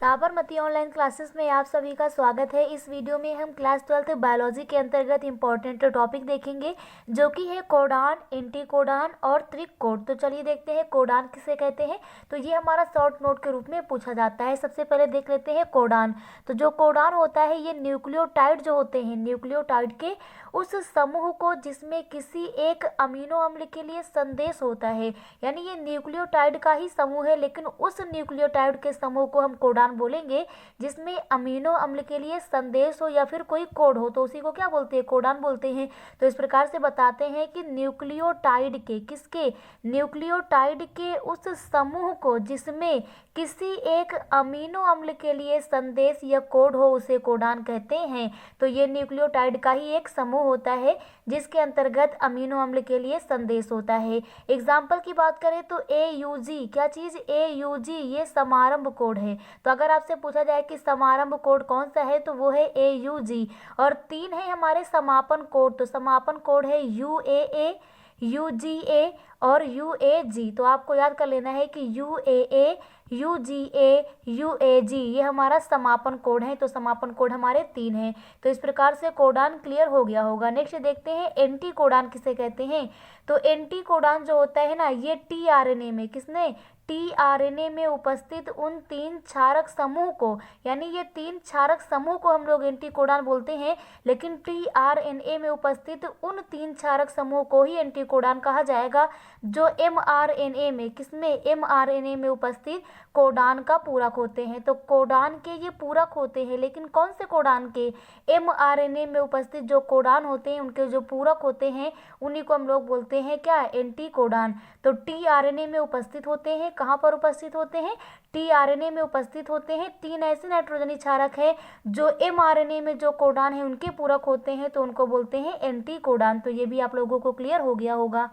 Sabarmati online classes में आप सभी का स्वागत है। इस वीडियो में हम क्लास 12 बायोलॉजी के अंतर्गत इम्पोर्टेंट टॉपिक देखेंगे जो कि है कोडान, एंटीकोडान और त्रिकोड। तो चलिए देखते हैं कोडान किसे कहते हैं। तो ये हमारा शॉर्ट नोट के रूप में पूछा जाता है। सबसे पहले देख लेते हैं कोडान। तो जो कोडान होता है ये न्यूक्लियोटाइड जो होते हैं, न्यूक्लियोटाइड के उस समूह को जिसमें किसी एक अमीनो अम्ल के लिए संदेश होता है, यानी ये न्यूक्लियोटाइड का ही समूह है लेकिन उस न्यूक्लियोटाइड के समूह को हम कोडान बोलेंगे जिसमें अमीनो अम्ल के लिए संदेश हो या फिर कोई कोड हो, तो उसी को क्या बोलते हैं, कोडान बोलते हैं। तो इस प्रकार से बताते हैं कि न्यूक्लियोटाइड के किसके, न्यूक्लियोटाइड के उस समूह को जिसमें किसी एक अमीनो अम्ल के लिए संदेश या कोड हो उसे कोडान कहते हैं। तो ये न्यूक्लियोटाइड का ही एक समूह होता है जिसके अंतर्गत अमीनो अम्ल के लिए संदेश होता है। एग्जाम्पल की बात करें तो AUG, क्या चीज, AUG ये समारंभ कोड है। तो अगर आपसे पूछा जाए कि समारंभ कोड कौन सा है तो वो है AUG। और 3 है हमारे समापन कोड, तो समापन कोड है UAA, UGA और UAG। तो आपको याद कर लेना है कि UAA, UGA, UAG ये हमारा समापन कोड है। तो समापन कोड हमारे 3 हैं। तो इस प्रकार से कोडान क्लियर हो गया होगा। नेक्स्ट देखते हैं एंटी कोडान किसे कहते हैं। तो एंटी कोडान जो होता है ना, ये tRNA में, किसने, tRNA में उपस्थित उन 3 क्षारक समूह को, यानी ये 3 क्षारक समूह को हम लोग एंटीकोडान बोलते हैं, लेकिन tRNA में उपस्थित उन 3 क्षारक समूह को ही एंटीकोडान कहा जाएगा जो mRNA में, किसमें, mRNA में उपस्थित कोडान का पूरक होते हैं। तो कोडान के ये पूरक होते हैं, लेकिन कौन से कोडान के, mRNA में उपस्थित जो कोडान होते हैं उनके जो पूरक होते हैं उन्हीं को हम लोग बोलते हैं क्या, एंटीकोडान। तो tRNA में उपस्थित होते हैं, कहाँ पर उपस्थित होते हैं, tRNA में उपस्थित होते हैं। 3 ऐसे नाइट्रोजनी क्षारक हैं जो mRNA में जो कोडान है उनके पूरक होते हैं, तो उनको बोलते हैं एंटीकोडान। तो ये भी आप लोगों को क्लियर हो गया होगा।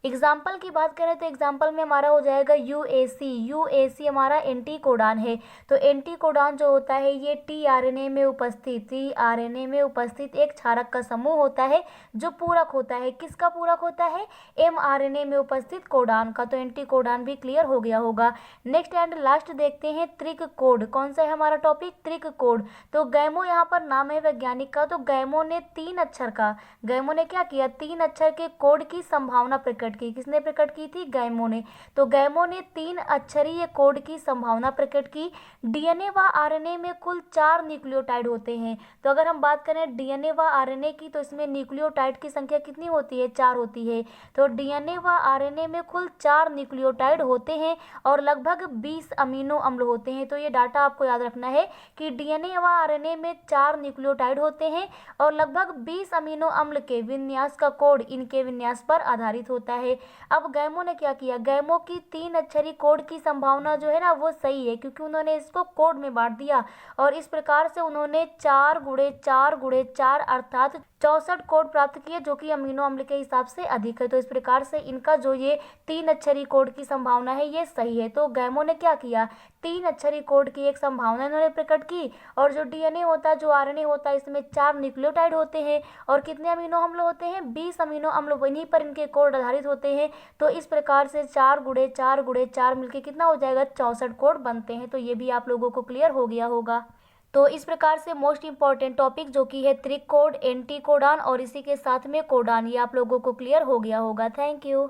एग्जाम्पल की बात करें तो एग्जाम्पल में हमारा हो जाएगा UAC। UAC हमारा एंटीकोडान है। तो एंटीकोडान जो होता है ये tRNA में उपस्थित, tRNA में उपस्थित एक क्षारक का समूह होता है जो पूरक होता है। किसका पूरक होता है, mRNA में उपस्थित कोडान का। तो एंटीकोडान भी क्लियर हो गया होगा। नेक्स्ट एंड लास्ट देखते हैं त्रिकोड। कौन सा है हमारा टॉपिक, त्रिकोड। तो गैमो यहाँ पर नाम है वैज्ञानिक का। तो गैमो ने 3 अक्षर का, गैमो ने क्या किया, 3 अक्षर के कोड की संभावना प्रकट की। किसने प्रकट की थी, गैमो ने। तो गैमो ने 3 अक्षरीय कोड की संभावना प्रकट की। DNA व RNA में कुल 4 न्यूक्लियोटाइड होते हैं। तो अगर हम बात करें DNA व RNA की तो इसमें न्यूक्लियोटाइड की संख्या कितनी होती है, 4 होती है। तो DNA व RNA में कुल 4 न्यूक्लियोटाइड होते हैं और लगभग 20 अमीनो अम्ल होते हैं। तो ये डाटा आपको याद रखना है कि DNA व RNA में 4 न्यूक्लियोटाइड होते हैं और लगभग 20 अमीनो अम्ल के विन्यास का कोड इनके विन्यास पर आधारित होता है। अब गैमो ने क्या किया, गैमो की 3 अक्षरी कोड की संभावना जो है ना वो सही है क्योंकि उन्होंने इसको कोड में बांट दिया और इस प्रकार से उन्होंने 4 गुणे 4 गुणे 4 अर्थात 64 कोड प्राप्त किए जो कि अमीनो अम्ल के हिसाब से अधिक है। तो इस प्रकार से इनका जो ये 3 अक्षरी कोड की संभावना है ये सही है। तो गैमो ने क्या किया, 3 अक्षरी कोड की एक संभावना इन्होंने प्रकट की। और जो DNA होता है, जो RNA होता है, इसमें 4 न्यूक्लियोटाइड होते हैं और कितने अमीनो अम्ल होते हैं, 20 अमीनो अम्ल, वहीं पर इनके कोड आधारित होते हैं। तो इस प्रकार से 4 गुणे 4 गुणे 4 मिलकर कितना हो जाएगा, 64 कोड बनते हैं। तो ये भी आप लोगों को क्लियर हो गया होगा। तो इस प्रकार से मोस्ट इंपॉर्टेंट टॉपिक जो कि है त्रिकोड, एंटीकोडान और इसी के साथ में कोडान, ये आप लोगों को क्लियर हो गया होगा। Thank you.